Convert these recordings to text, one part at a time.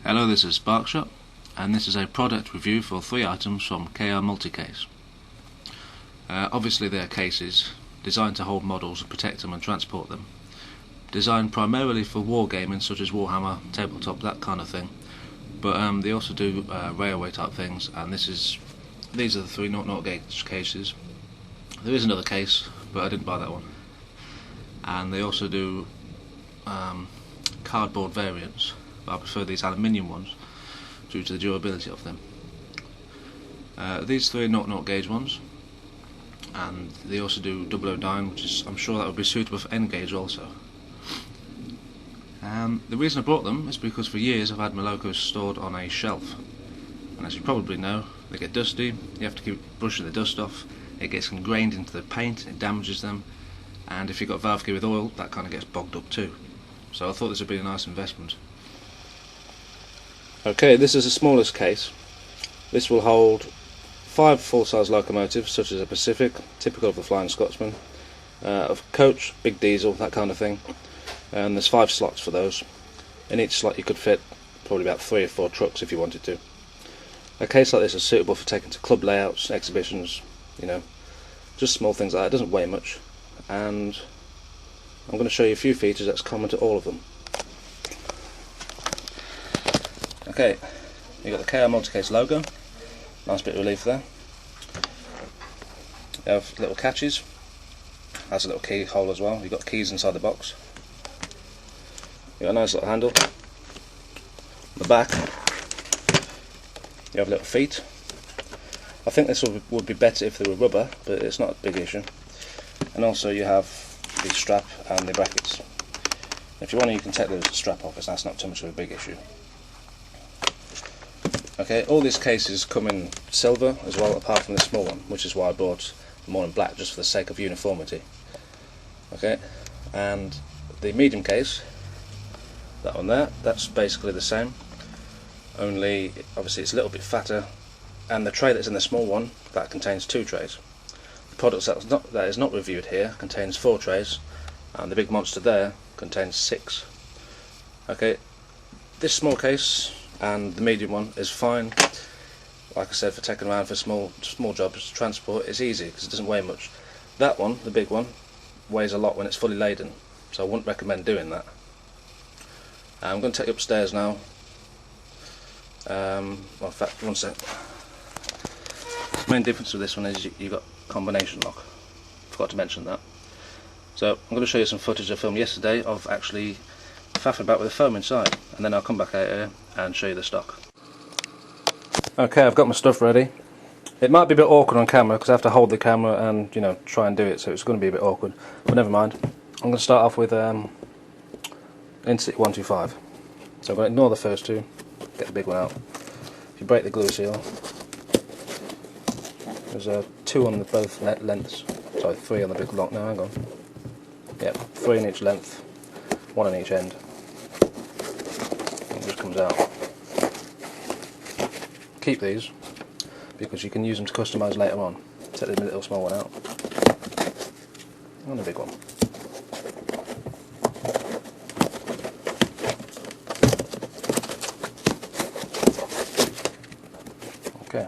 Hello, this is Sparkshot, and this is a product review for 3 items from KRMulticase. Obviously they are cases designed to hold models and protect them and transport them. Designed primarily for wargaming such as Warhammer, tabletop, that kind of thing. But they also do railway type things, and these are the 3 0.0 gauge cases. There is another case, but I didn't buy that one. And they also do cardboard variants. I prefer these aluminium ones due to the durability of them. These 3 0.0 gauge ones, and they also do 00 dyne, which is, I'm sure that would be suitable for N gauge also. The reason I bought them is because for years I've had my locos stored on a shelf, and as you probably know, they get dusty. You have to keep brushing the dust off. It gets ingrained into the paint, it damages them, and if you've got valve gear with oil, that kind of gets bogged up too. So I thought this would be a nice investment. Okay, this is the smallest case. This will hold 5 full-size locomotives, such as a Pacific, typical of the Flying Scotsman, of coach, big diesel, that kind of thing. And there's 5 slots for those. In each slot you could fit probably about 3 or 4 trucks if you wanted to. A case like this is suitable for taking to club layouts, exhibitions, you know, just small things like that. It doesn't weigh much, and I'm going to show you a few features that's common to all of them. Okay, you've got the KRMulticase logo, nice bit of relief there. You have little catches, has a little key hole as well. You've got keys inside the box. You've got a nice little handle. On the back, you have little feet. I think this would be better if they were rubber, but it's not a big issue. And also you have the strap and the brackets. If you want to, you can take the strap off, that's not too much of a big issue. Okay, all these cases come in silver as well, apart from the small one, which is why I bought them all in black, just for the sake of uniformity. Okay, and the medium case, that one there, that's basically the same, only obviously it's a little bit fatter, and the tray that's in the small one, that contains 2 trays. The product that is not reviewed here contains 4 trays, and the big monster there contains 6. Okay, this small case and the medium one is fine. Like I said, for taking around for small jobs, transport, it's easy because it doesn't weigh much. That one, the big one, weighs a lot when it's fully laden, so I wouldn't recommend doing that. I'm going to take you upstairs now. Well, in fact, one sec. The main difference with this one is you've got combination lock. Forgot to mention that. So I'm going to show you some footage I filmed yesterday of actually faffing about with the foam inside, and then I'll come back out here and show you the stock. Okay, I've got my stuff ready. It might be a bit awkward on camera because I have to hold the camera and, you know, try and do it, so it's going to be a bit awkward, but never mind. I'm going to start off with Insect 125. So I'm going to ignore the first 2, get the big one out. If you break the glue seal, there's 2 on both lengths, sorry, 3 on the big lock. No, hang on. Yep, 3 in each length, 1 on each end. It just comes out. Keep these because you can use them to customise later on. Take the little small one out and the big one. Okay.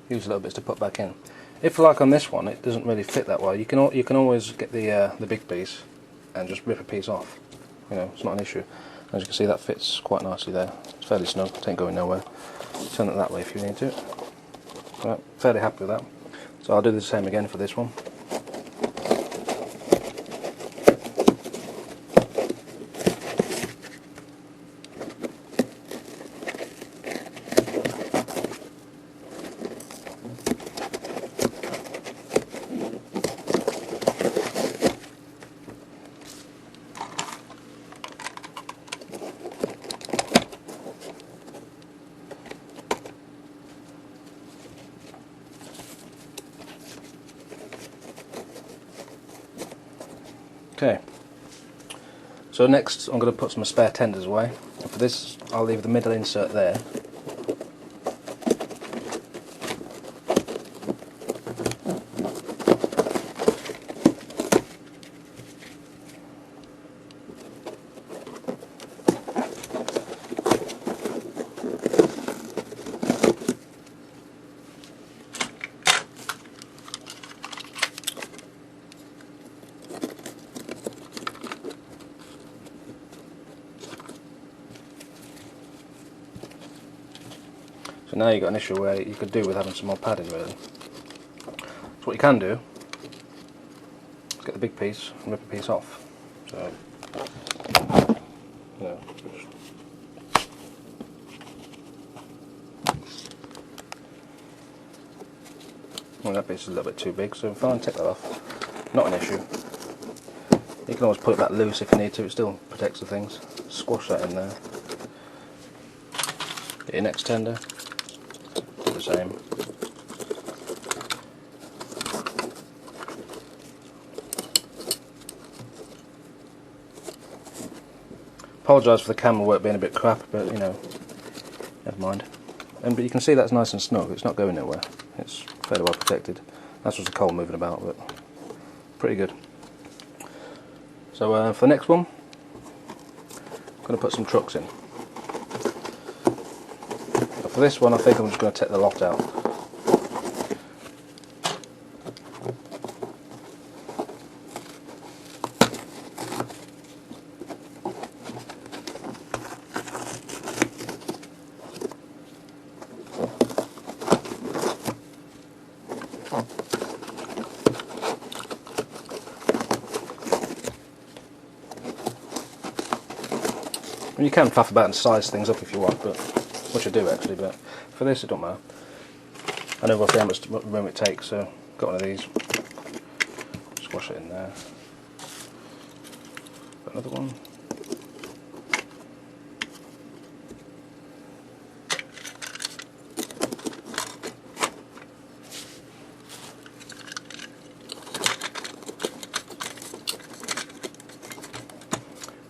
Use a little bit to put back in. If, like on this one, it doesn't really fit that well, you can always get the big piece and just rip a piece off. You know, it's not an issue. As you can see, that fits quite nicely there. It's fairly snug. It ain't going nowhere. Turn it that way if you need to. Right, fairly happy with that. So I'll do the same again for this one. Okay, so next I'm going to put some spare tenders away. And for this I'll leave the middle insert there, But now you've got an issue where you could do with having some more padding really. So what you can do is get the big piece and rip a piece off. So, you know, well, that piece is a little bit too big, so fine, take that off. Not an issue. You can always put it back loose if you need to, it still protects the things. Squash that in there. Get your next tender, do the same. Apologise for the camera work being a bit crap, but you know, never mind. But you can see that's nice and snug, it's not going nowhere. It's fairly well protected. That's just the coal moving about, but pretty good. So for the next one, I'm going to put some trucks in. But for this one I think I'm just going to take the lot out. You can faff about and size things up if you want, but which I do actually, but for this it don't matter. I know roughly how much room it takes, so got one of these. Squash it in there. Got another one.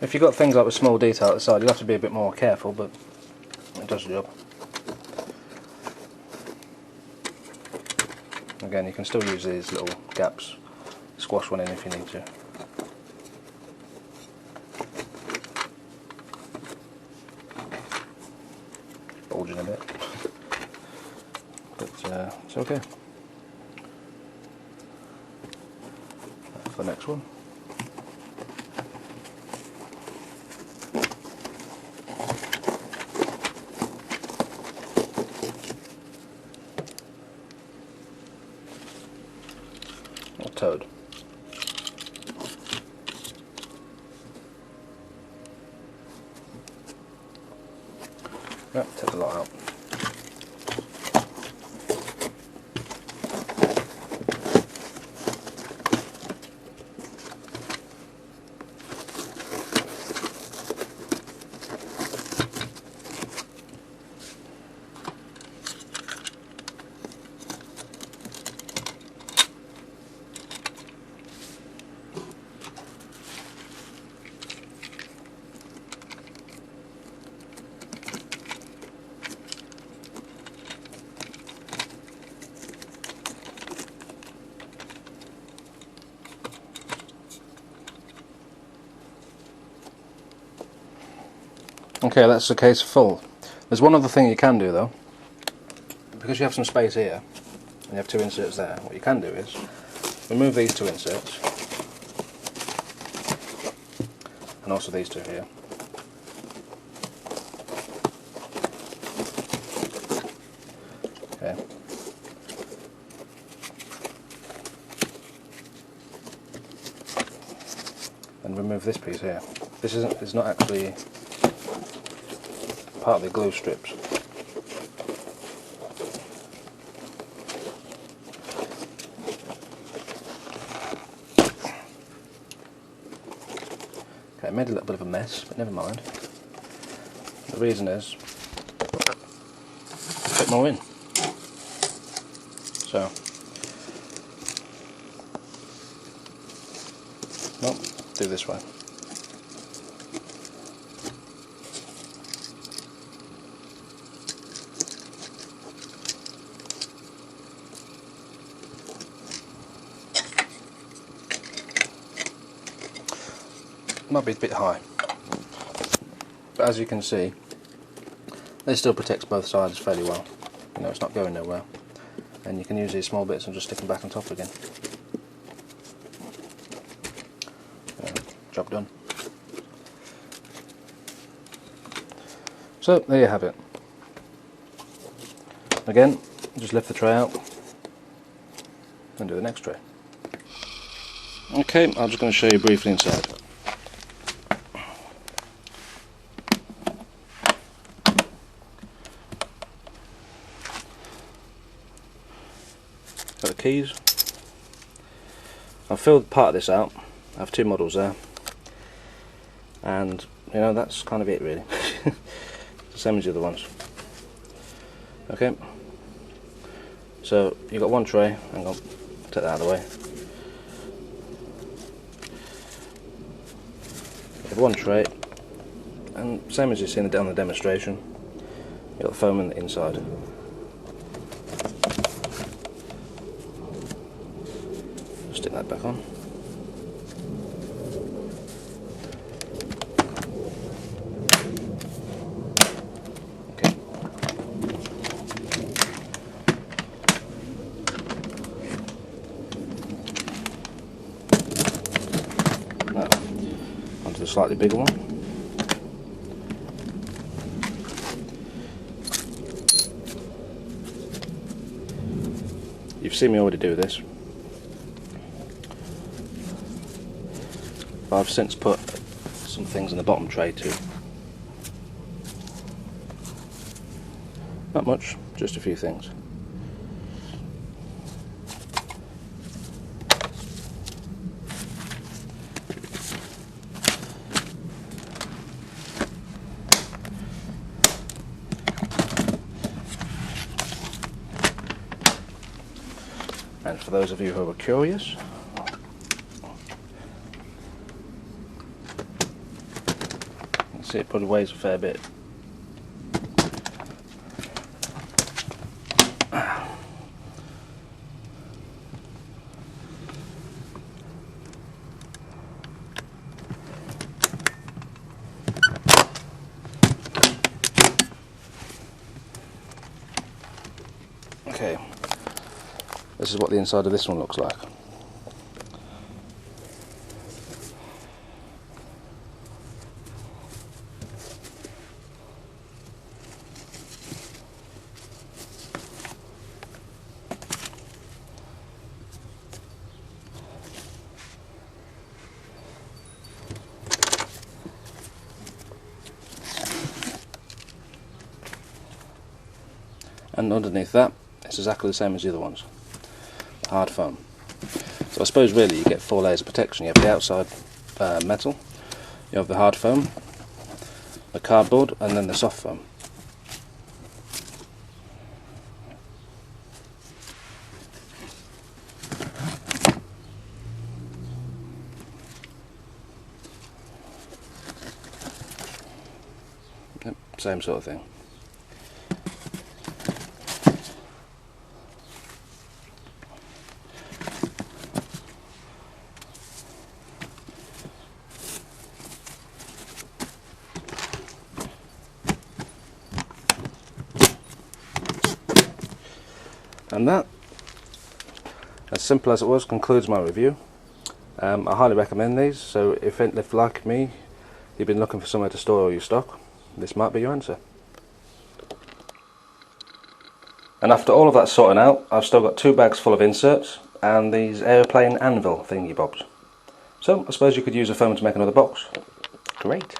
If you've got things like with small detail at the side, you'll have to be a bit more careful, but it does the job. Again, you can still use these little gaps, squash one in if you need to. Bulging a bit, but it's okay. For the next one. Toad. Yep, take the lot out. Okay, that's the case full. There's one other thing you can do though. Because you have some space here, and you have two inserts there, what you can do is remove these two inserts, and also these two here. Okay. And remove this piece here. It's not actually part of the glue strips. Okay, I made a little bit of a mess, but never mind. The reason is put more in. So, well, do this way. Might be a bit high, but as you can see, this still protects both sides fairly well. You know, it's not going nowhere, and you can use these small bits and just stick them back on top again. Job done. So there you have it. Again, just lift the tray out and do the next tray. Okay, I'm just going to show you briefly inside. Got the keys. I've filled part of this out. I have 2 models there, and you know, that's kind of it really. It's the same as the other ones. Okay, so you've got one tray. Hang on, take that out of the way. You have one tray, and same as you've seen on the demonstration, you've got the foam on the inside. Stick that back on. Okay. Now, onto the slightly bigger one. You've seen me already do this. But I've since put some things in the bottom tray too. Not much, just a few things. And for those of you who are curious, see, it probably weighs a fair bit. Okay, this is what the inside of this one looks like. And underneath that, it's exactly the same as the other ones. Hard foam. So I suppose really you get 4 layers of protection. You have the outside metal, you have the hard foam, the cardboard, and then the soft foam. Yep, same sort of thing. And that, as simple as it was, concludes my review. I highly recommend these, so if like me you've been looking for somewhere to store all your stock, this might be your answer. And after all of that sorting out, I've still got 2 bags full of inserts and these aeroplane anvil thingy bobs. So I suppose you could use a foam to make another box. Great.